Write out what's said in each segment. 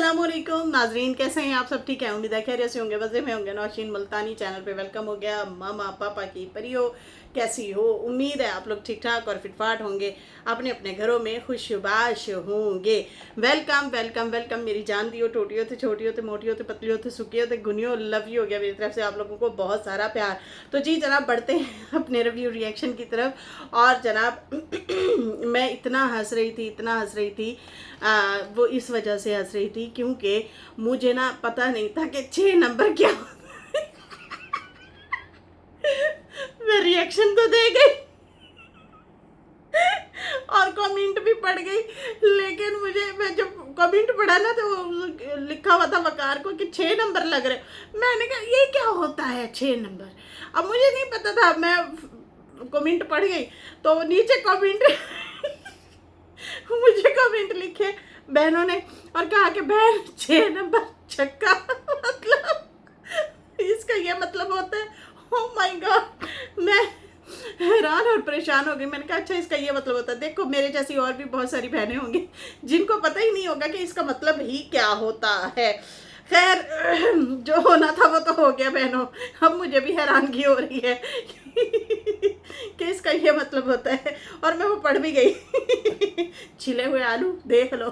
अस्सलामुअलैकुम नाजरीन, कैसे हैं आप सब? ठीक है, उम्मीद है खैरियत से होंगे, वज़े में होंगे। नौशीन मुल्तानी चैनल पे वेलकम हो गया। मामा पापा की परियो कैसी हो? उम्मीद है आप लोग ठीक ठाक और फिटफाट होंगे, अपने अपने घरों में खुशबाश होंगे। वेलकम वेलकम वेलकम मेरी जान दियो, टोटियो थे, छोटियो थे, मोटियो थे, पतलियो थे, सुखियो थे, गुनियो, लव यू हो गया मेरी तरफ से आप लोगों को बहुत सारा प्यार। तो जी जनाब, बढ़ते हैं अपने रिव्यू रिएक्शन की तरफ। और जनाब मैं इतना हंस रही थी वो इस वजह से हंस रही थी क्योंकि मुझे ना पता नहीं था कि 6 नंबर क्या होता है। मैं रिएक्शन तो दे गई और कमेंट भी पढ़ गई, लेकिन मैं जब कमेंट पढ़ा ना तो लिखा हुआ था वकार को कि 6 नंबर लग रहे। मैंने कहा ये क्या होता है 6 नंबर? अब मुझे नहीं पता था, मैं कमेंट पढ़ गई तो नीचे कमेंट मुझे कमेंट लिखे बहनों ने और कहा कि बहन 6 नंबर छक्का मतलब इसका ये मतलब होता है। ओह माय गॉड, मैं हैरान और परेशान हो गई। मैंने कहा अच्छा इसका ये मतलब होता है। देखो मेरे जैसी और भी बहुत सारी बहनें होंगी जिनको पता ही नहीं होगा कि इसका मतलब ही क्या होता है। खैर, जो होना था वो तो हो गया बहनों। अब मुझे भी हैरानगी हो रही है कि इसका ये मतलब होता है, और मैं वो पढ़ भी गई। छिले हुए आलू देख लो,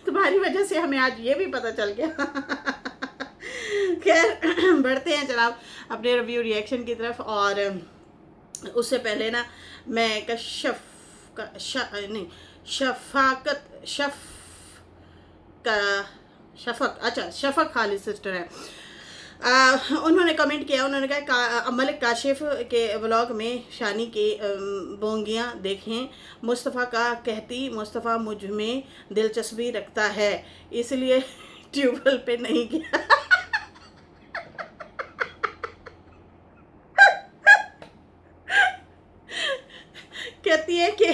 तुम्हारी वजह से हमें आज ये भी पता चल गया। खैर बढ़ते हैं जनाब अपने रिव्यू रिएक्शन की तरफ। और उससे पहले ना मैं नहीं, शफाकत शफक खालिद सिस्टर है। उन्होंने कमेंट किया, उन्होंने कहा मलिक काशिफ के व्लॉग में शानी के बोंगियाँ देखें। मुस्तफ़ा का कहती मुस्तफ़ा मुझ में दिलचस्पी रखता है इसलिए ट्यूबवेल पे नहीं गया। कहती है कि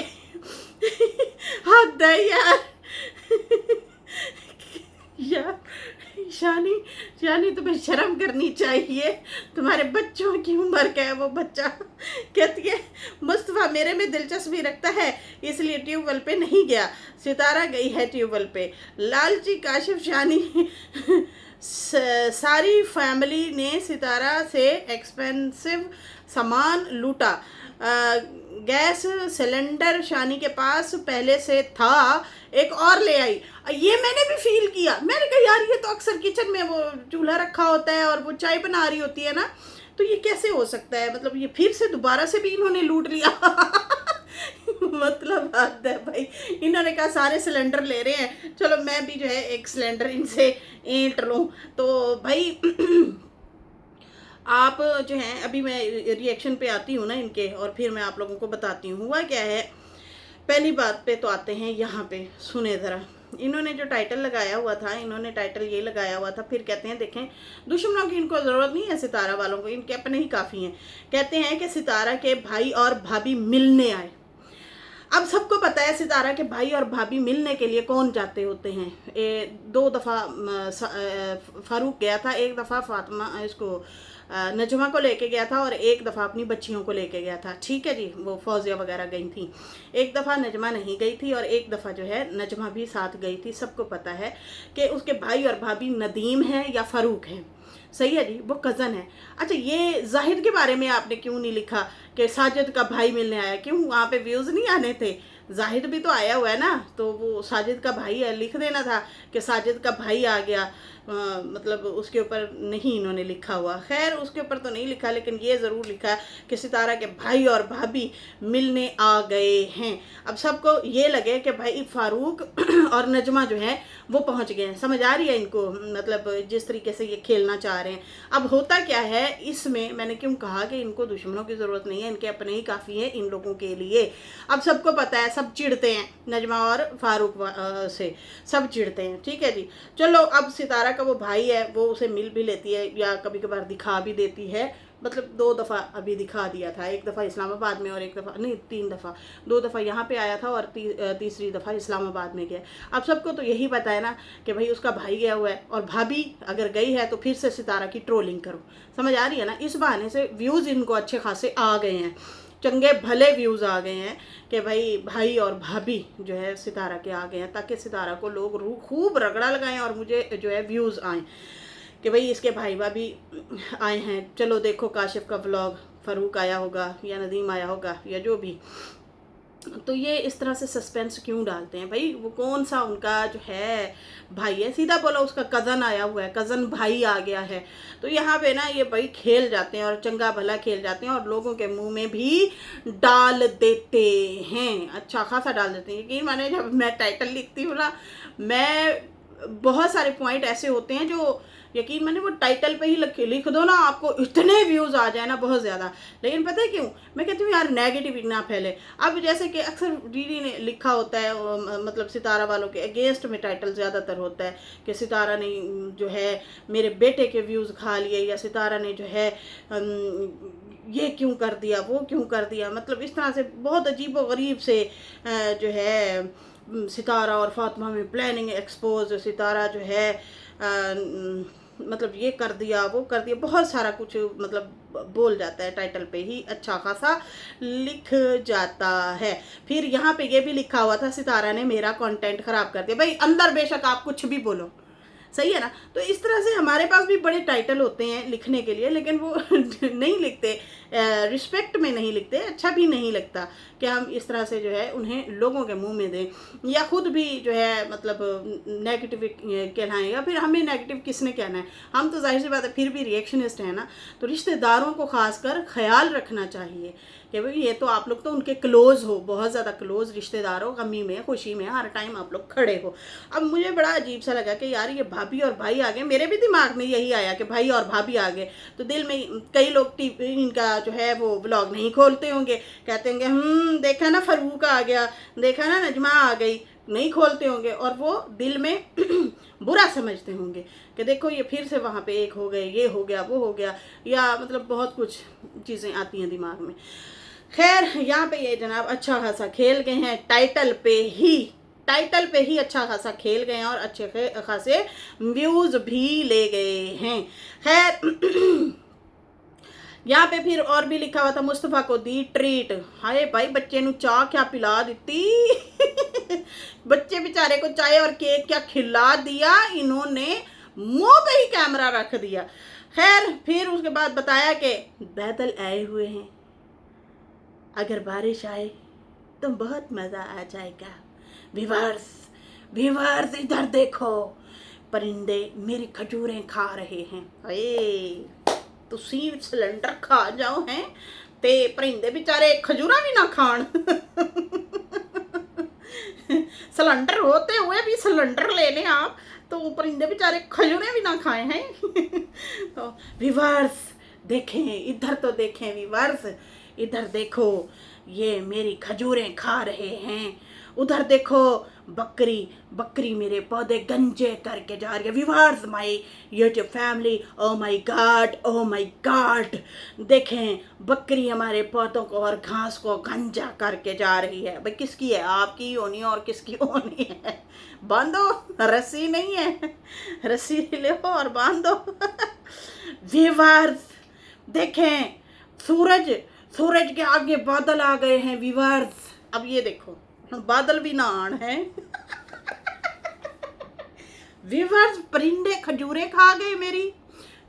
हद है यार। यार शानी शानी तुम्हें शर्म करनी चाहिए, तुम्हारे बच्चों की उम्र क्या है वो बच्चा। कहती है मुस्तफ़ा मेरे में दिलचस्पी रखता है इसलिए ट्यूबवेल पे नहीं गया, सितारा गई है ट्यूबवेल पे। लालची काशिफ शानी सारी फैमिली ने सितारा से एक्सपेंसिव सामान लूटा। गैस सिलेंडर शानी के पास पहले से था, एक और ले आई। ये मैंने भी फील किया। मैंने कहा यार ये तो अक्सर किचन में वो चूल्हा रखा होता है और वो चाय बना रही होती है ना, तो ये कैसे हो सकता है? मतलब ये फिर से दोबारा से भी इन्होंने लूट लिया। मतलब हद है भाई। इन्होंने कहा सारे सिलेंडर ले रहे हैं, चलो मैं भी जो है एक सिलेंडर इनसे ऐंठ लूँ। तो भाई आप जो हैं, अभी मैं रिएक्शन पे आती हूँ ना इनके, और फिर मैं आप लोगों को बताती हूँ हुआ क्या है। पहली बात पे तो आते हैं यहाँ पे, सुने ज़रा। इन्होंने जो टाइटल लगाया हुआ था, इन्होंने टाइटल ये लगाया हुआ था, फिर कहते हैं देखें दुश्मनों की इनको ज़रूरत नहीं है, सितारा वालों को इनके अपने ही काफ़ी हैं। कहते हैं कि सितारा के भाई और भाभी मिलने आए। अब सबको पता है सितारा के भाई और भाभी मिलने के लिए कौन जाते होते हैं। 2 दफ़ा फारूक गया था, 1 दफ़ा फातिमा इसको नजमा को लेके गया था, और 1 दफ़ा अपनी बच्चियों को लेके गया था। ठीक है जी, वो फौजिया वगैरह गई थी। 1 दफ़ा नजमा नहीं गई थी और 1 दफ़ा जो है नजमा भी साथ गई थी। सबको पता है कि उसके भाई और भाभी नदीम है या फ़ारूक है। सही है जी, वो कज़न है। अच्छा, ये जाहिद के बारे में आपने क्यों नहीं लिखा कि साजिद का भाई मिलने आया? क्यों वहाँ पे व्यूज़ नहीं आने थे? जाहिद भी तो आया हुआ है ना, तो वो साजिद का भाई है, लिख देना था कि साजिद का भाई आ गया। मतलब उसके ऊपर नहीं इन्होंने लिखा हुआ। खैर उसके ऊपर तो नहीं लिखा, लेकिन ये ज़रूर लिखा कि सितारा के भाई और भाभी मिलने आ गए हैं। अब सबको ये लगे कि भाई फ़ारूक और नजमा जो है वो पहुंच गए हैं। समझ आ रही है इनको, मतलब जिस तरीके से ये खेलना चाह रहे हैं। अब होता क्या है इसमें, मैंने क्यों कहा कि इनको दुश्मनों की ज़रूरत नहीं है, इनके अपने ही काफ़ी है इन लोगों के लिए। अब सबको पता है, सब चिढ़ते हैं नजमा और फ़ारूक से, सब चिढ़ते हैं। ठीक है जी, चलो अब सितारा का वो भाई है, वो उसे मिल भी लेती है या कभी कभार दिखा भी देती है। मतलब 2 दफ़ा अभी दिखा दिया था, 1 दफ़ा इस्लामाबाद में और 1 दफ़ा नहीं 3 दफ़ा, 2 दफ़ा यहाँ पे आया था और तीसरी दफ़ा इस्लामाबाद में गया। अब सबको तो यही पता है ना कि भाई उसका भाई गया हुआ है, और भाभी अगर गई है तो फिर से सितारा की ट्रोलिंग करो। समझ आ रही है ना? इस बहाने से व्यूज़ इनको अच्छे खासे आ गए हैं। चंगे भले व्यूज़ आ गए हैं कि भाई भाई और भाभी जो है सितारा के आ गए हैं, ताकि सितारा को लोग खूब रगड़ा लगाएं और मुझे जो है व्यूज़ आएँ कि भाई इसके भाई भाभी आए हैं। चलो देखो काशिफ का व्लॉग, फ़ारूक आया होगा या नदीम आया होगा या जो भी। तो ये इस तरह से सस्पेंस क्यों डालते हैं भाई? वो कौन सा उनका जो है भाई है, सीधा बोलो उसका कज़न आया हुआ है, कज़न भाई आ गया है। तो यहाँ पे ना ये भाई खेल जाते हैं और चंगा भला खेल जाते हैं और लोगों के मुंह में भी डाल देते हैं, अच्छा खासा डाल देते हैं। यकीन माने जब मैं टाइटल लिखती हूँ ना, मैं बहुत सारे पॉइंट ऐसे होते हैं जो यकीन माने वो टाइटल पे ही लिख दो ना, आपको इतने व्यूज़ आ जाए ना, बहुत ज़्यादा। लेकिन पता है क्यों मैं कहती हूँ यार, नेगेटिव ना फैले। अब जैसे कि अक्सर दीदी ने लिखा होता है, मतलब सितारा वालों के अगेंस्ट में टाइटल ज़्यादातर होता है कि सितारा ने जो है मेरे बेटे के व्यूज़ खा लिए, या सितारा ने जो है ये क्यों कर दिया, वो क्यों कर दिया। मतलब इस तरह से बहुत अजीब व गरीब से जो है सितारा और फातिमा में प्लानिंग एक्सपोज, सितारा जो है मतलब ये कर दिया, वो कर दिया, बहुत सारा कुछ मतलब बोल जाता है, टाइटल पे ही अच्छा खासा लिख जाता है। फिर यहाँ पे ये भी लिखा हुआ था सितारा ने मेरा कंटेंट ख़राब कर दिया। भाई अंदर बेशक आप कुछ भी बोलो, सही है ना। तो इस तरह से हमारे पास भी बड़े टाइटल होते हैं लिखने के लिए, लेकिन वो नहीं लिखते, रिस्पेक्ट में नहीं लिखते। अच्छा भी नहीं लगता कि हम इस तरह से जो है उन्हें लोगों के मुंह में दें, या खुद भी जो है मतलब नेगेटिव कहलाएं, या फिर हमें नेगेटिव किसने कहना है। हम तो जाहिर सी बात है फिर भी रिएक्शनिस्ट है ना, तो रिश्तेदारों को खासकर ख्याल रखना चाहिए कि भाई ये तो आप लोग तो उनके क्लोज़ हो, बहुत ज़्यादा क्लोज़ रिश्तेदार हो, गमी में खुशी में हर टाइम आप लोग खड़े हो। अब मुझे बड़ा अजीब सा लगा कि यार ये भाभी और भाई आ गए, मेरे भी दिमाग में यही आया कि भाई और भाभी आ गए। तो दिल में कई लोग इनका जो है वो व्लॉग नहीं खोलते होंगे, कहते होंगे देखा ना फ़ारूक आ गया, देखा ना नजमा आ गई, नहीं खोलते होंगे, और वो दिल में बुरा समझते होंगे कि देखो ये फिर से वहाँ पे एक हो गए, ये हो गया, वो हो गया, या मतलब बहुत कुछ चीज़ें आती हैं दिमाग में। खैर यहाँ पे ये जनाब अच्छा खासा खेल गए हैं, टाइटल पे ही अच्छा खासा खेल गए हैं और अच्छे खासे व्यूज़ भी ले गए हैं। खैर यहाँ पे फिर और भी लिखा हुआ था, मुस्तफ़ा को दी ट्रीट। हाय भाई बच्चे नू चाह क्या पिला दी बच्चे बेचारे को चाय और केक क्या खिला दिया इन्होंने, मुंह पे ही कैमरा रख दिया। खैर फिर उसके बाद बताया कि बादल आए हुए हैं, अगर बारिश आए तो बहुत मज़ा आ जाएगा। व्यूअर्स इधर देखो, परिंदे मेरी खजूरें खा रहे हैं। अरे तुसी सिलेंडर खा जाओ हैं ते परिंदे बेचारे खजूरा भी ना खान सिलेंडर होते हुए भी सिलेंडर ले लें आप, तो परिंदे बेचारे खजूरें भी ना खाए हैं तो व्यूअर्स देखें, इधर तो देखें व्यूअर्स, इधर देखो ये मेरी खजूरें खा रहे हैं, उधर देखो बकरी मेरे पौधे गंजे करके जा रही है। Viewers my YouTube family, oh my God, देखें बकरी हमारे पौधों को और घास को गंजा करके जा रही है। भाई किसकी है, आपकी होनी और किसकी होनी है? बांधो, रस्सी नहीं है, रस्सी ले और बांधो व्यूअर्स देखें सूरज के आगे बादल आ गए हैं व्यूअर्स। अब ये देखो बादल भी ना आन है व्यूअर्स, परिंदे खजूरें खा गए मेरी,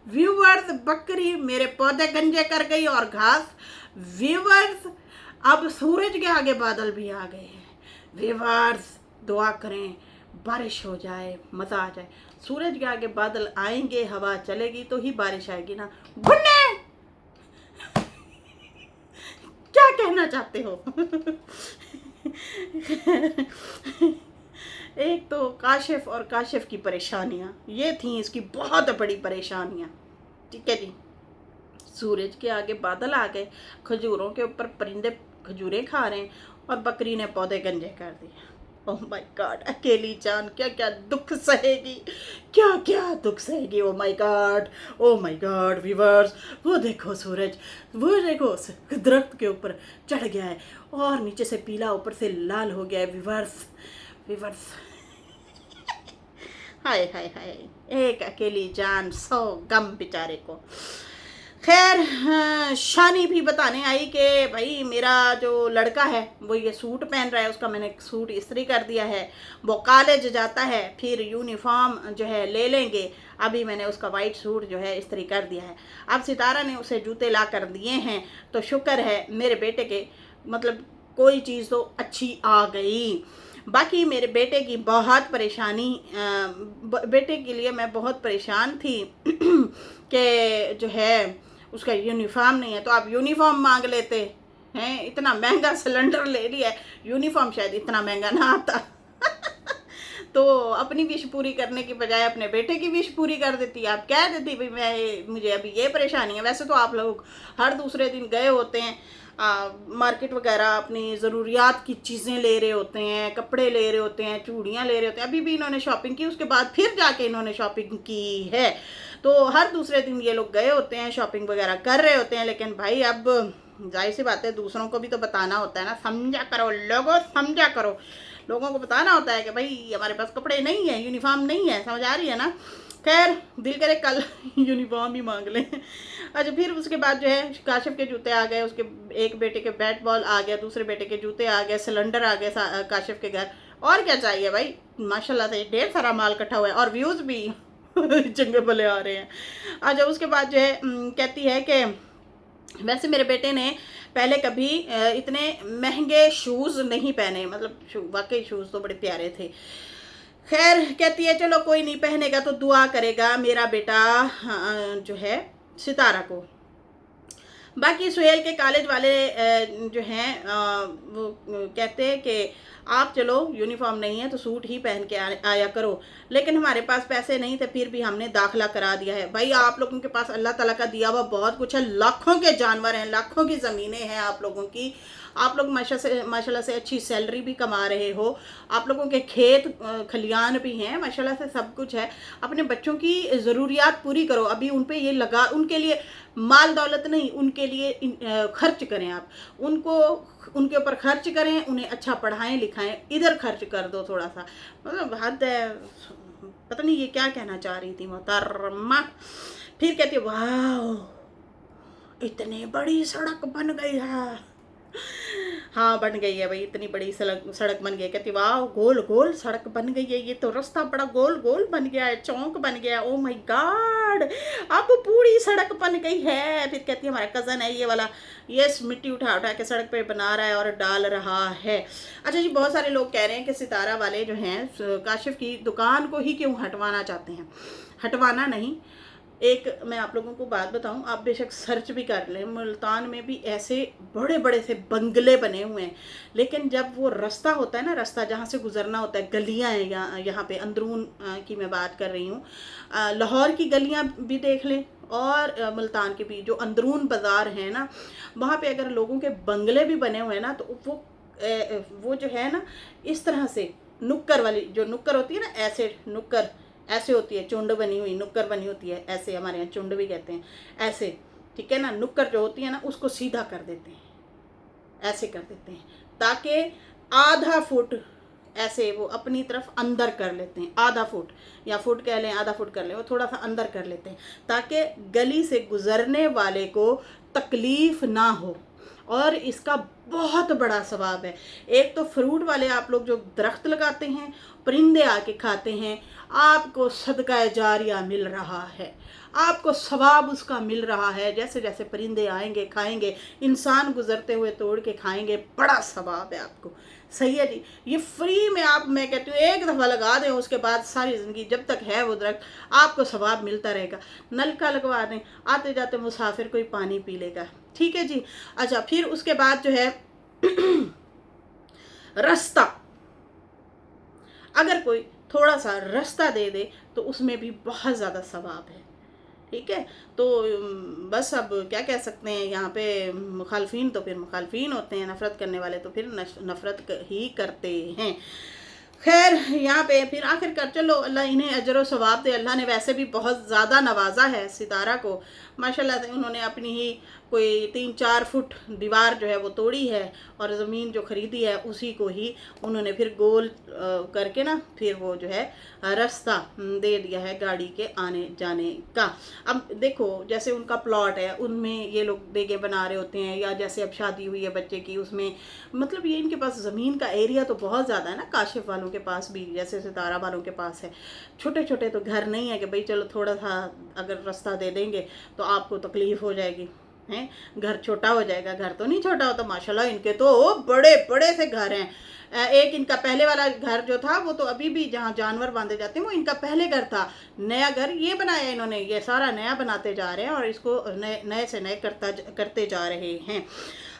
व्यूअर्स बकरी मेरे पौधे गंजे कर गई और घास, व्यूअर्स अब सूरज के आगे बादल भी आ गए हैं। व्यूअर्स दुआ करें बारिश हो जाए, मज़ा आ जाए। सूरज के आगे बादल आएंगे, हवा चलेगी तो ही बारिश आएगी ना। गुन्ने क्या कहना चाहते हो एक तो काशिफ और काशिफ की परेशानियाँ ये थी, इसकी बहुत बड़ी परेशानियाँ। ठीक है जी, सूरज के आगे बादल आ गए, खजूरों के ऊपर परिंदे खजूरें खा रहे हैं और बकरी ने पौधे गंजे कर दिए। ओह माय गॉड, अकेली जान क्या क्या दुख सहेगी, क्या क्या दुख सहेगी। ओह माय गॉड व्यूअर्स, वो देखो सूरज, वो देखो दरख्त के ऊपर चढ़ गया है और नीचे से पीला ऊपर से लाल हो गया है व्यूअर्स हाय हाय हाय, एक अकेली जान 100 गम बेचारे को। खैर शानी भी बताने आई कि भाई मेरा जो लड़का है वो ये सूट पहन रहा है, उसका मैंने सूट इस्त्री कर दिया है, वो कॉलेज जाता है, फिर यूनिफॉर्म जो है ले लेंगे, अभी मैंने उसका वाइट सूट जो है इस्त्री कर दिया है। अब सितारा ने उसे जूते ला कर दिए हैं, तो शुक्र है मेरे बेटे के, मतलब कोई चीज़ तो अच्छी आ गई। बाकी मेरे बेटे की बहुत परेशानी, बेटे के लिए मैं बहुत परेशान थी कि जो है उसका यूनिफॉर्म नहीं है, तो आप यूनिफॉर्म मांग लेते हैं, इतना महंगा सिलेंडर ले लिया है, यूनिफॉर्म शायद इतना महंगा ना आता तो अपनी विश पूरी करने की बजाय अपने बेटे की विश पूरी कर देती। आप कह देती भाई मुझे अभी ये परेशानी है। वैसे तो आप लोग हर दूसरे दिन गए होते हैं मार्केट वगैरह, अपनी ज़रूरियात की चीज़ें ले रहे होते हैं, कपड़े ले रहे होते हैं, चूड़ियाँ ले रहे होते हैं। अभी भी इन्होंने शॉपिंग की, उसके बाद फिर जाके इन्होंने शॉपिंग की है। तो हर दूसरे दिन ये लोग गए होते हैं, शॉपिंग वगैरह कर रहे होते हैं। लेकिन भाई अब जाहिर सी बात है, दूसरों को भी तो बताना होता है ना, समझा करो लोगों, समझा करो। लोगों को बताना होता है कि भाई हमारे पास कपड़े नहीं है, यूनिफॉर्म नहीं है, समझ आ रही है ना। खैर दिल करे कल यूनिफॉर्म ही मांग लें। अच्छा, फिर उसके बाद जो है काशिफ के जूते आ गए, उसके एक बेटे के बैट बॉल आ गया, दूसरे बेटे के जूते आ गए, सिलेंडर आ गए काशिफ के घर। और क्या चाहिए भाई, माशाल्लाह से ढेर सारा माल इकट्ठा हुआ है और व्यूज़ भी चंगे भले आ रहे हैं। अच्छा, उसके बाद जो है कहती है कि वैसे मेरे बेटे ने पहले कभी इतने महंगे शूज़ नहीं पहने, मतलब वाकई शूज़ तो बड़े प्यारे थे। खैर कहती है चलो कोई नहीं, पहनेगा तो दुआ करेगा मेरा बेटा जो है सितारा को। बाकी सुहेल के कॉलेज वाले जो हैं वो कहते हैं कि आप चलो यूनिफॉर्म नहीं है तो सूट ही पहन के आया करो, लेकिन हमारे पास पैसे नहीं थे, फिर भी हमने दाखिला करा दिया है। भाई आप लोगों के पास अल्लाह ताला का दिया हुआ बहुत कुछ है, लाखों के जानवर हैं, लाखों की ज़मीनें हैं आप लोगों की, आप लोग माशाल्लाह से अच्छी सैलरी भी कमा रहे हो, आप लोगों के खेत खलियान भी हैं, माशाल्लाह से सब कुछ है। अपने बच्चों की ज़रूरियात पूरी करो। अभी उन पे ये लगा, उनके लिए माल दौलत नहीं, उनके लिए खर्च करें आप, उनको उनके ऊपर खर्च करें, उन्हें अच्छा पढ़ाएं लिखाएं, इधर खर्च कर दो थोड़ा सा, मतलब हद है। पता नहीं ये क्या कहना चाह रही थी मोहतरमा। फिर कहती है वाह इतनी बड़ी सड़क बन गई है। हाँ बन गई है भाई, इतनी बड़ी सड़क बन गई है। कहती वाह गोल गोल सड़क बन गई है, ये तो रास्ता बड़ा गोल गोल बन गया है, चौक बन गया, ओ माय गॉड अब पूरी सड़क बन गई है। फिर कहती है हमारा कज़न है ये वाला, ये मिट्टी उठा उठा के सड़क पे बना रहा है और डाल रहा है। अच्छा जी, बहुत सारे लोग कह रहे हैं कि सितारा वाले जो हैं काशिफ की दुकान को ही क्यों हटवाना चाहते हैं। हटवाना नहीं, एक मैं आप लोगों को बात बताऊं, आप बेशक सर्च भी कर लें, मुल्तान में भी ऐसे बड़े बड़े से बंगले बने हुए हैं, लेकिन जब वो रास्ता होता है ना, रास्ता जहाँ से गुजरना होता है, गलियाँ हैं यहाँ पे अंदरून की मैं बात कर रही हूँ, लाहौर की गलियाँ भी देख लें और मुल्तान के भी जो अंदरून बाज़ार हैं ना, वहाँ पे अगर लोगों के बंगले भी बने हुए हैं ना, तो वो जो है ना इस तरह से नुक्कर वाली, जो नुक्कर होती है ना, ऐसे नुक्कर ऐसे होती है, चुंड बनी हुई नुक्कर बनी होती है, ऐसे हमारे यहाँ चुंड भी कहते हैं, ऐसे ठीक है ना, नुक्कर जो होती है ना उसको सीधा कर देते हैं, ऐसे कर देते हैं ताकि आधा फुट ऐसे वो अपनी तरफ अंदर कर लेते हैं, आधा फुट या फुट कह लें, आधा फुट कर लें, वो थोड़ा सा अंदर कर लेते हैं ताकि गली से गुजरने वाले को तकलीफ ना हो। और इसका बहुत बड़ा सवाब है। एक तो फ्रूट वाले आप लोग जो दरख्त लगाते हैं, परिंदे आके खाते हैं, आपको सदका जारिया मिल रहा है, आपको सवाब उसका मिल रहा है। जैसे जैसे परिंदे आएंगे खाएंगे, इंसान गुजरते हुए तोड़ के खाएंगे, बड़ा सवाब है आपको। सही है जी, ये फ्री में आप, मैं कहती हूँ एक दफ़ा लगा दें, उसके बाद सारी ज़िंदगी जब तक है वो दरख्त आपको सवाब मिलता रहेगा। नलका लगवा दें, आते जाते मुसाफिर कोई पानी पी लेगा, ठीक है जी। अच्छा, फिर उसके बाद जो है रास्ता, अगर कोई थोड़ा सा रास्ता दे दे तो उसमें भी बहुत ज़्यादा सवाब है, ठीक है। तो बस अब क्या कह सकते हैं, यहाँ पे मुखालफीन तो फिर मुखालफीन होते हैं, नफ़रत करने वाले तो फिर नफ़रत ही करते हैं। खैर यहाँ पे फिर आखिरकार चलो अल्लाह इन्हें अजर व सवाब दे। अल्लाह ने वैसे भी बहुत ज़्यादा नवाजा है सितारा को माशाल्लाह से। उन्होंने अपनी ही कोई 3-4 फुट दीवार जो है वो तोड़ी है और ज़मीन जो ख़रीदी है उसी को ही उन्होंने फिर गोल करके ना फिर वो जो है रास्ता दे दिया है गाड़ी के आने जाने का। अब देखो जैसे उनका प्लॉट है उनमें ये लोग देगे बना रहे होते हैं, या जैसे अब शादी हुई है बच्चे की उसमें, मतलब ये इनके पास ज़मीन का एरिया तो बहुत ज़्यादा है ना, काशिफ वालों के पास भी जैसे सितारा वालों के पास है। छोटे छोटे तो घर नहीं है कि भाई चलो थोड़ा सा अगर रास्ता दे देंगे तो आपको तकलीफ़ हो जाएगी, हैं घर छोटा हो जाएगा। घर तो नहीं छोटा होता माशाल्लाह, इनके तो बड़े बड़े से घर हैं। एक इनका पहले वाला घर जो था वो तो अभी भी जहाँ जानवर बांधे जाते हैं वो इनका पहले घर था। नया घर ये बनाया इन्होंने, ये सारा नया बनाते जा रहे हैं और इसको नए नए से नए करते जा रहे हैं।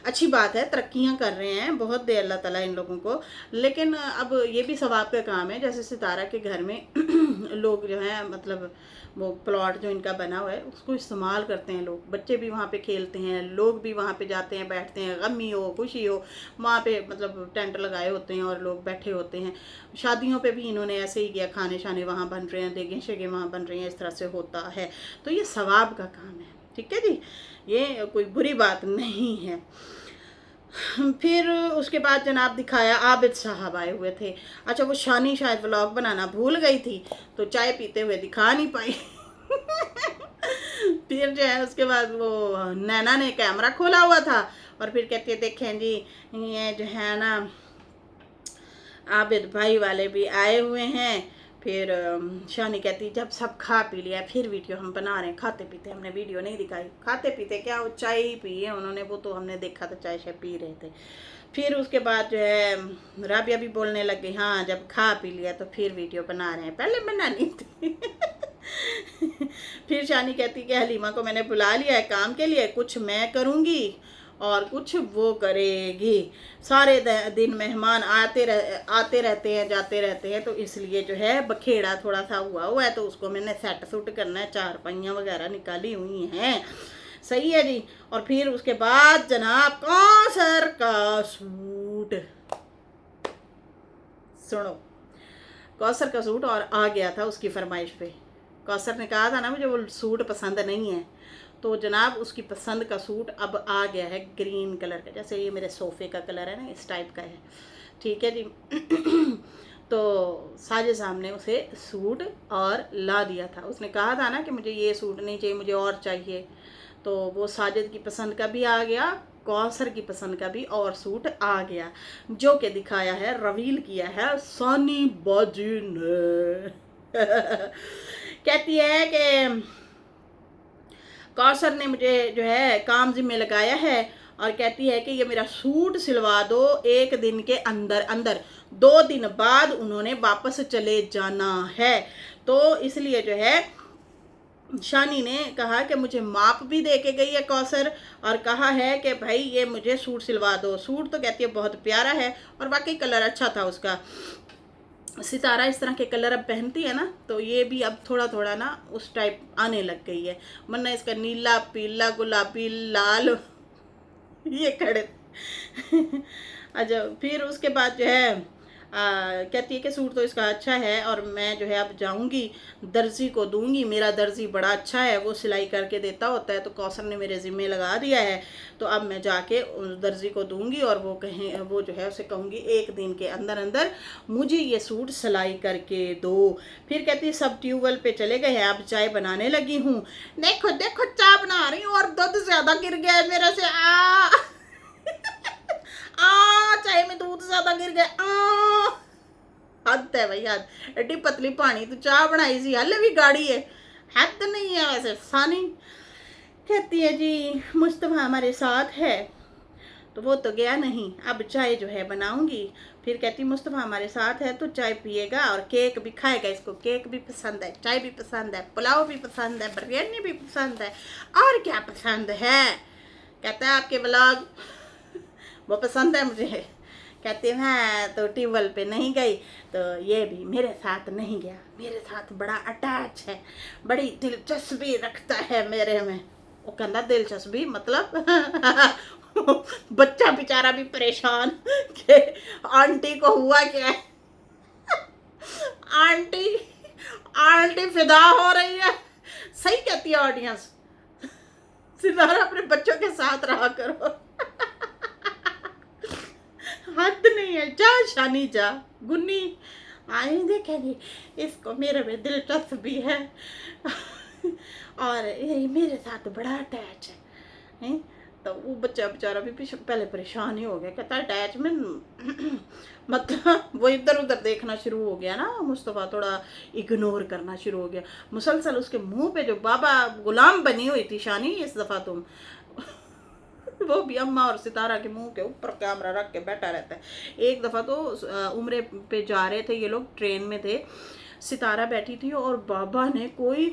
अच्छी बात है, तरक्कियां कर रहे हैं, बहुत दे अल्लाह ताला इन लोगों को। लेकिन अब ये भी सवाब का काम है, जैसे सितारा के घर में लोग जो हैं मतलब वो प्लॉट जो इनका बना हुआ है उसको इस्तेमाल करते हैं लोग, बच्चे भी वहाँ पे खेलते हैं, लोग भी वहाँ पे जाते हैं बैठते हैं, गमी हो खुशी हो वहाँ पे मतलब टेंट लगाए होते हैं और लोग बैठे होते हैं। शादियों पे भी इन्होंने ऐसे ही किया, खाने शाने वहाँ बन रहे हैं, देगे शेगे वहाँ बन रही हैं, इस तरह से होता है। तो ये सवाब का काम है, ठीक है जी, ये कोई बुरी बात नहीं है। फिर उसके बाद जनाब दिखाया आबिद साहब आए हुए थे। अच्छा वो शानी शायद व्लॉग बनाना भूल गई थी तो चाय पीते हुए दिखा नहीं पाई। फिर जो है उसके बाद वो नैना ने कैमरा खोला हुआ था और फिर कहती है देखें जी ये जो है ना आबिद भाई वाले भी आए हुए हैं। फिर शानी कहती जब सब खा पी लिया फिर वीडियो हम बना रहे हैं, खाते पीते हमने वीडियो नहीं दिखाई, खाते पीते क्या वो चाय ही पी है उन्होंने, वो तो हमने देखा था चाय शाय पी रहे थे। फिर उसके बाद जो है राबिया भी बोलने लग गई हाँ जब खा पी लिया तो फिर वीडियो बना रहे हैं, पहले बनानी थी। फिर शानी कहती कि हलीमा को मैंने बुला लिया है काम के लिए, कुछ मैं करूँगी और कुछ वो करेगी। सारे दिन मेहमान आते रहते हैं जाते रहते हैं, तो इसलिए जो है बखेड़ा थोड़ा सा हुआ है तो उसको मैंने सेट सूट करना है, चारपाइयाँ वगैरह निकाली हुई हैं। सही है जी। और फिर उसके बाद जनाब कौसर का सूट, सुनो कौसर का सूट और आ गया था उसकी फरमाइश पे। कौसर ने कहा था ना मुझे वो सूट पसंद नहीं है, तो जनाब उसकी पसंद का सूट अब आ गया है ग्रीन कलर का, जैसे ये मेरे सोफ़े का कलर है ना इस टाइप का है, ठीक है जी। तो साजे सामने उसे सूट और ला दिया था, उसने कहा था ना कि मुझे ये सूट नहीं चाहिए मुझे और चाहिए, तो वो साजिद की पसंद का भी आ गया, कौसर की पसंद का भी और सूट आ गया, जो कि दिखाया है रिवील किया है सानी बाजी ने। कहती है कि कौसर ने मुझे जो है काम जिम्मे लगाया है और कहती है कि ये मेरा सूट सिलवा दो 1 दिन के अंदर अंदर, 2 दिन बाद उन्होंने वापस चले जाना है। तो इसलिए जो है शानी ने कहा कि मुझे माप भी दे के गई है कौसर और कहा है कि भाई ये मुझे सूट सिलवा दो। सूट तो कहती है बहुत प्यारा है और वाकई कलर अच्छा था उसका। सितारा इस तरह के कलर अब पहनती है ना तो ये भी अब थोड़ा थोड़ा ना उस टाइप आने लग गई है, वरना इसका नीला पीला गुलाबी लाल ये खड़े। अच्छा फिर उसके बाद जो है कहती है कि सूट तो इसका अच्छा है और मैं जो है अब जाऊंगी दर्जी को दूंगी, मेरा दर्जी बड़ा अच्छा है वो सिलाई करके देता होता है, तो कौसर ने मेरे ज़िम्मे लगा दिया है, तो अब मैं जाके उस दर्जी को दूंगी और वो जो है उसे कहूँगी 1 दिन के अंदर अंदर मुझे ये सूट सिलाई करके दो। फिर कहती है सब ट्यूबवेल पे चले गए हैं, अब चाय बनाने लगी हूँ, देखो देखो चाय बना रही हूँ और दूध ज़्यादा गिर गया है मेरे से, चाय में दूध ज़्यादा गिर गया, हद है भाई हद, एडी पतली पानी तो चाह बनाई सी हल भी गाड़ी है, हद नहीं है वैसे। सानी कहती है जी मुस्तफ़ा हमारे साथ है, तो वो तो गया नहीं, अब चाय जो है बनाऊंगी। फिर कहती मुस्तफ़ा हमारे साथ है तो चाय पिएगा और केक भी खाएगा, इसको केक भी पसंद है, चाय भी पसंद है, पुलाव भी पसंद है, बिरयानी भी पसंद है, और क्या पसंद है। कहता है आपके ब्लॉग वो पसंद है मुझे। कहते हैं तो ट्यूबवेल पे नहीं गई तो ये भी मेरे साथ नहीं गया, मेरे साथ बड़ा अटैच है, बड़ी दिलचस्पी रखता है मेरे में। वो कहना दिलचस्पी मतलब बच्चा बेचारा भी परेशान कि आंटी को हुआ क्या है। आंटी आंटी फिदा हो रही है। सही कहती है ऑडियंस, सितारा अपने बच्चों के साथ रहा करो। हद नहीं है। जा शानी जा, गुन्नी आई देखेंगी, इसको मेरे में दिलचस्पी है और ये मेरे साथ बड़ा अटैच है। तो वो बच्चा बेचारा भी पहले परेशान ही हो गया, कहता अटैचमेंट मतलब वो इधर उधर देखना शुरू हो गया ना, मुस्तफ़ा थोड़ा इग्नोर करना शुरू हो गया। मुसलसल उसके मुंह पे जो बाबा गुलाम बनी हुई थी शानी, इस दफ़ा तुम वो भी अम्मा और सितारा के मुंह के ऊपर कैमरा रख के बैठा रहता है। एक दफ़ा तो उम्रे पे जा रहे थे ये लोग, ट्रेन में थे, सितारा बैठी थी और बाबा ने कोई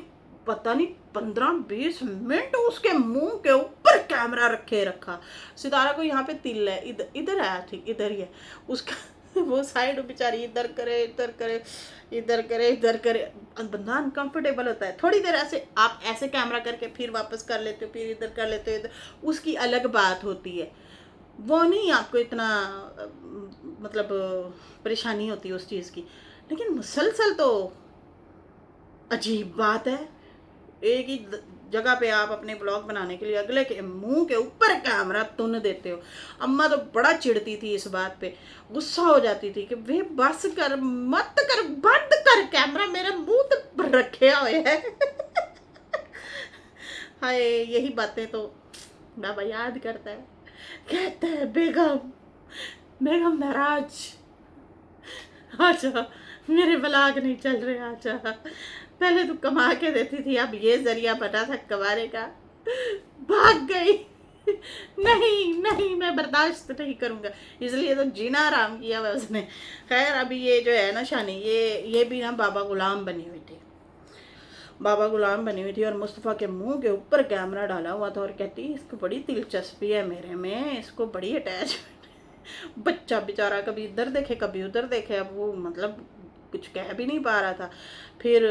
पता नहीं 15-20 मिनट उसके मुंह के ऊपर कैमरा रखे रखा। सितारा को यहाँ पे तिल है, इधर इधर आया, ठीक इधर ही है उसका वो साइड बेचारी इधर करे इधर करे इधर करे इधर करे, बंदा अनकंफर्टेबल होता है। थोड़ी देर ऐसे आप ऐसे कैमरा करके फिर वापस कर लेते हो, फिर इधर कर लेते हो, इधर, उसकी अलग बात होती है। वो नहीं आपको इतना मतलब परेशानी होती है उस चीज़ की, लेकिन मुसलसल तो अजीब बात है। एक ही जगह पे आप अपने ब्लॉग बनाने के लिए अगले के मुंह के ऊपर कैमरा तुन देते हो। अम्मा तो बड़ा चिढ़ती थी इस बात पे, गुस्सा हो जाती थी कि वे बस कर, मत कर, बंद कर कैमरा, मेरे मुंह पे रखे हुए है हाय, यही बातें तो बाबा याद करता है, कहता है बेगम बेगम नाराज, आजा मेरे ब्लॉग नहीं चल रहे, आजा, पहले तो कमा के देती थी, अब ये जरिया बना था कमाने का, भाग गई नहीं नहीं मैं बर्दाश्त नहीं करूँगा, इसलिए तो जीना आराम किया हुआ उसने। खैर अभी ये जो है ना शानी, ये भी ना बाबा गुलाम बनी हुई थी, बाबा गुलाम बनी हुई थी और मुस्तफ़ा के मुंह के ऊपर कैमरा डाला हुआ था और कहती इसको बड़ी दिलचस्पी है मेरे में, इसको बड़ी अटैचमेंट। बच्चा बेचारा कभी इधर देखे कभी उधर देखे, अब वो मतलब कुछ कह भी नहीं पा रहा था। फिर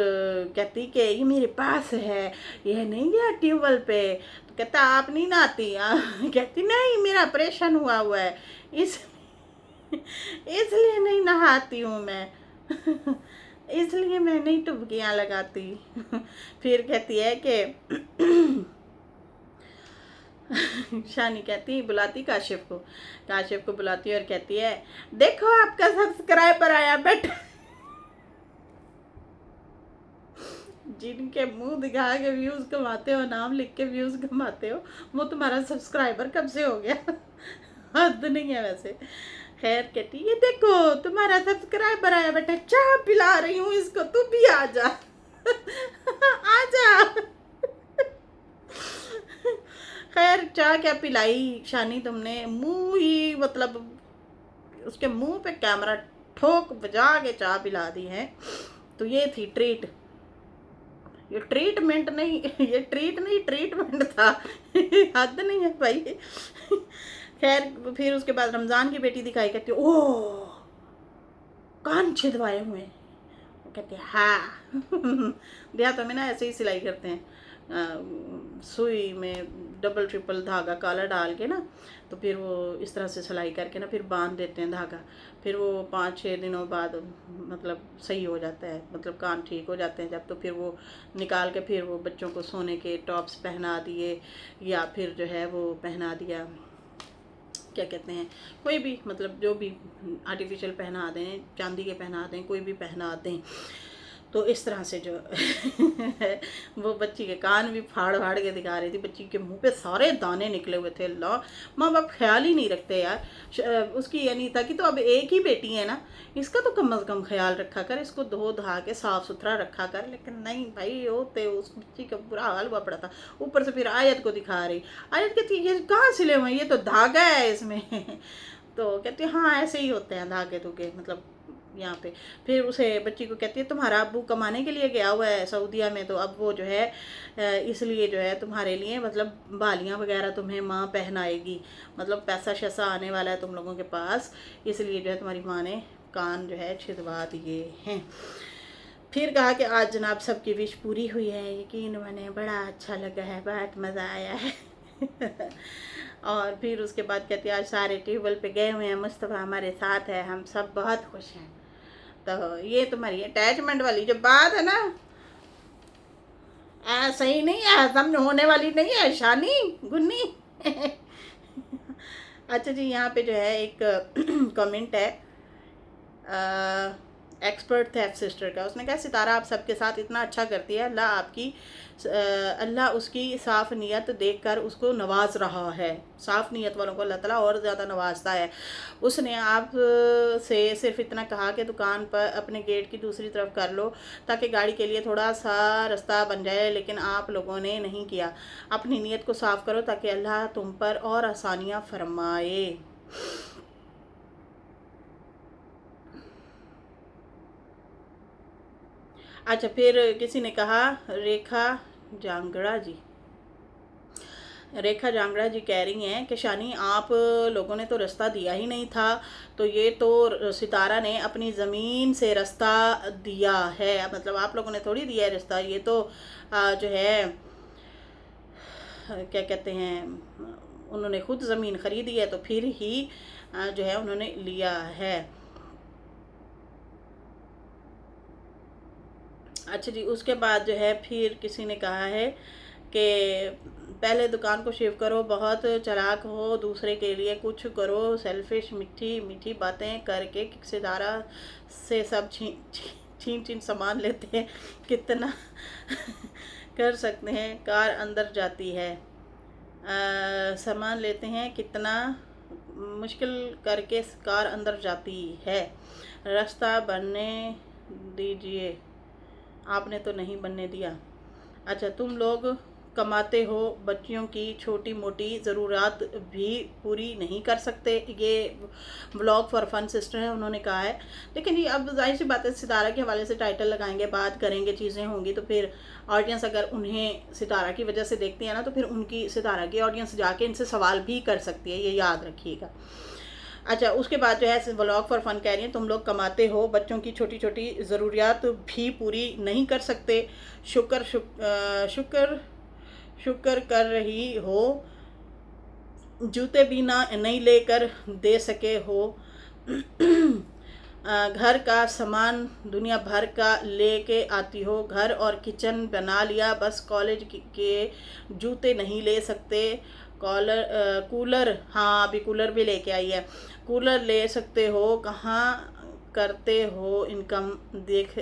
कहती कि ये मेरे पास है, यह नहीं गया ट्यूबवेल पे, तो कहता आप नहीं नहाती? कहती नहीं मेरा ऑपरेशन हुआ है इस इसलिए नहीं नहाती हूँ मैं इसलिए मैं नहीं डुबकियाँ लगाती फिर कहती है कि शानी कहती बुलाती काशिफ को बुलाती है और कहती है देखो आपका सब्सक्राइबर आया बेटा जिनके मुंह दिखा के व्यूज़ कमाते हो, नाम लिख के व्यूज़ कमाते हो, वो तुम्हारा सब्सक्राइबर कब से हो गया हद नहीं है वैसे। खैर कहती ये देखो तुम्हारा सब्सक्राइबर आया बेटा, चाय पिला रही हूँ इसको, तू भी आ जा आ जा खैर चाय क्या पिलाई शानी तुमने, मुंह ही मतलब उसके मुंह पे कैमरा ठोक बजा के चाय पिला दी है। तो ये थी ट्रीट, ये ट्रीटमेंट नहीं ये ट्रीट नहीं ट्रीटमेंट था हद नहीं है भाई। खैर फिर उसके बाद रमज़ान की बेटी दिखाई, कहती है ओह कान छिदवाए हुए, कहते हैं हाँ देहातों में ना ऐसे ही सिलाई करते हैं, सुई में डबल ट्रिपल धागा काला डाल के ना, तो फिर वो इस तरह से सिलाई करके ना फिर बांध देते हैं धागा, फिर वो 5-6 दिनों बाद मतलब सही हो जाता है, मतलब कान ठीक हो जाते हैं जब, तो फिर वो निकाल के फिर वो बच्चों को सोने के टॉप्स पहना दिए, या फिर जो है वो पहना दिया क्या कहते हैं, कोई भी मतलब जो भी आर्टिफिशियल पहना दें, चांदी के पहना दें, कोई भी पहना दें। तो इस तरह से जो वो बच्ची के कान भी फाड़ फाड़ के दिखा रही थी, बच्ची के मुंह पे सारे दाने निकले हुए थे। अल्लाह, माँ बाप ख्याल ही नहीं रखते यार। उसकी अनीता की तो अब एक ही बेटी है ना, इसका तो कम अज़ कम ख्याल रखा कर, इसको धो धा के साफ़ सुथरा रखा कर, लेकिन नहीं भाई होते उस बच्ची का बुरा हाल हुआ पड़ा था। ऊपर से फिर आयत को दिखा रही, आयत कहती ये कहाँ सिले हुए, ये तो धागा है इसमें तो कहती हाँ ऐसे ही होते हैं धागे धुगे, मतलब यहाँ पे। फिर उसे बच्ची को कहती है तुम्हारा अब्बू कमाने के लिए गया हुआ है सऊदीया में, तो अब वो जो है इसलिए जो है तुम्हारे लिए मतलब बालियाँ वगैरह तुम्हें माँ पहनाएगी, मतलब पैसा शैसा आने वाला है तुम लोगों के पास, इसलिए जो है तुम्हारी माँ ने कान जो है छिदवा दिए हैं। फिर कहा कि आज जनाब सबकी विश पूरी हुई है, यकीन मैंने बड़ा अच्छा लगा है, बहुत मज़ा आया है और फिर उसके बाद कहती है आज सारे ट्यूबवेल पे गए हुए हैं, मुस्तफ़ा हमारे साथ है, हम सब बहुत खुश हैं। तो ये तुम्हारी अटैचमेंट वाली जो बात है ना, सही नहीं है, समझ होने वाली नहीं है शानी गुन्नी। अच्छा जी, यहाँ पे जो है एक कमेंट है एक्सपर्ट थेफ्ट सिस्टर का। उसने कहा सितारा आप सबके साथ इतना अच्छा करती है, अल्लाह उसकी साफ़ नीयत देखकर उसको नवाज रहा है। साफ़ नीयत वालों को अल्लाह ताला और ज़्यादा नवाजता है। उसने आप से सिर्फ इतना कहा कि दुकान पर अपने गेट की दूसरी तरफ कर लो ताकि गाड़ी के लिए थोड़ा सा रास्ता बन जाए, लेकिन आप लोगों ने नहीं किया। अपनी नीयत को साफ़ करो ताकि अल्लाह तुम पर और आसानियाँ फरमाए। अच्छा, फिर किसी ने कहा रेखा जांगड़ा जी कह रही हैं कि शानी आप लोगों ने तो रास्ता दिया ही नहीं था, तो ये तो सितारा ने अपनी ज़मीन से रास्ता दिया है। मतलब आप लोगों ने थोड़ी दिया है रास्ता, ये तो जो है क्या कहते हैं, उन्होंने खुद ज़मीन ख़रीदी है तो फिर ही जो है उन्होंने लिया है। अच्छा जी, उसके बाद जो है फिर किसी ने कहा है कि पहले दुकान को शेव करो, बहुत चालाक हो, दूसरे के लिए कुछ करो, सेल्फिश मीठी मीठी बातें करके सितारा से सब छीन छीन सामान लेते हैं, कितना कर सकते हैं, कार अंदर जाती है, सामान लेते हैं, कितना मुश्किल करके कार अंदर जाती है, रास्ता बनने दीजिए, आपने तो नहीं बनने दिया। अच्छा, तुम लोग कमाते हो, बच्चियों की छोटी मोटी ज़रूरत भी पूरी नहीं कर सकते। ये ब्लॉग फॉर फन सिस्टर है, उन्होंने कहा है। लेकिन ये अब जाहिर सी बात है, सितारा के हवाले से टाइटल लगाएंगे, बात करेंगे, चीज़ें होंगी, तो फिर ऑडियंस अगर उन्हें सितारा की वजह से देखती है ना, तो फिर उनकी सितारा की ऑडियंस जाके इनसे सवाल भी कर सकती है, ये याद रखिएगा। अच्छा, उसके बाद जो है व्लॉग फॉर फन कह रही हैं तुम लोग कमाते हो, बच्चों की छोटी छोटी ज़रूरियात भी पूरी नहीं कर सकते, शुक्र शुक्र कर रही हो, जूते भी नहीं लेकर दे सके हो, घर का सामान दुनिया भर का लेके आती हो, घर और किचन बना लिया, बस कॉलेज के जूते नहीं ले सकते, कूलर, हाँ अभी कूलर भी लेके आई है, कूलर ले सकते हो, कहाँ करते हो इनकम, देख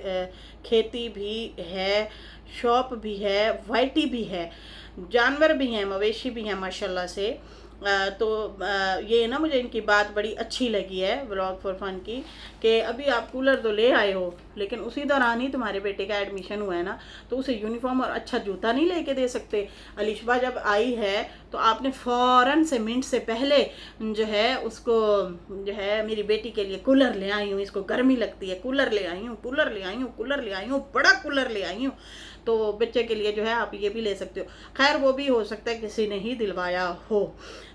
खेती भी है, शॉप भी है, वाइटी भी है, जानवर भी हैं, मवेशी भी हैं माशाल्लाह से। तो ये ना मुझे इनकी बात बड़ी अच्छी लगी है व्लॉग फॉर फन की, कि अभी आप कूलर तो ले आए हो, लेकिन उसी दौरान ही तुम्हारे बेटे का एडमिशन हुआ है ना, तो उसे यूनिफॉर्म और अच्छा जूता नहीं लेके दे सकते। अलिशबा जब आई है तो आपने फ़ौरन से मिनट से पहले जो है उसको जो है मेरी बेटी के लिए कूलर ले आई हूँ, इसको गर्मी लगती है, कूलर ले आई हूँ, कूलर ले आई हूँ, कूलर ले आई हूँ, बड़ा कूलर ले आई हूँ, तो बच्चे के लिए जो है आप ये भी ले सकते हो। खैर वो भी हो सकता है किसी ने ही दिलवाया हो।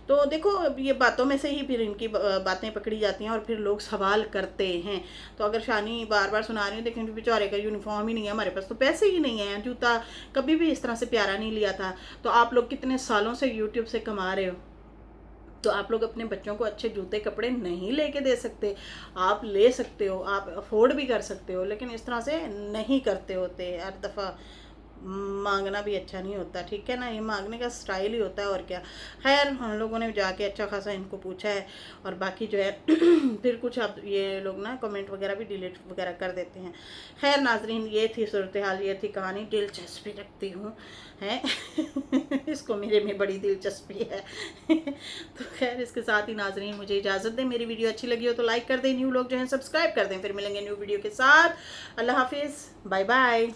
तो देखो, अब ये बातों में से ही फिर इनकी बातें पकड़ी जाती हैं और फिर लोग सवाल करते हैं। तो अगर शानी बार बार सुना रही है, लेकिन बेचारे का यूनिफॉर्म ही नहीं है, हमारे पास तो पैसे ही नहीं है, जूता कभी भी इस तरह से प्यारा नहीं लिया था। तो आप लोग कितने सालों से यूट्यूब से कमा रहे हो, तो आप लोग अपने बच्चों को अच्छे जूते कपड़े नहीं लेके दे सकते। आप ले सकते हो, आप अफोर्ड भी कर सकते हो, लेकिन इस तरह से नहीं करते होते। हर दफ़ा मांगना भी अच्छा नहीं होता, ठीक है ना, ये मांगने का स्टाइल ही होता है और क्या। खैर हम लोगों ने जाके अच्छा खासा इनको पूछा है, और बाकी जो है फिर कुछ अब ये लोग ना कमेंट वगैरह भी डिलीट वगैरह कर देते हैं। खैर नाजरीन, ये थी सूरत हाल, ये थी कहानी। दिलचस्पी रखती हूँ है इसको मेरे में बड़ी दिलचस्पी है तो खैर इसके साथ ही नाजरीन मुझे इजाज़त दें। मेरी वीडियो अच्छी लगी हो तो लाइक कर दें, न्यू लोग जो हैं सब्सक्राइब कर दें। फिर मिलेंगे न्यू वीडियो के साथ। अल्लाह हाफिज़, बाय बाय।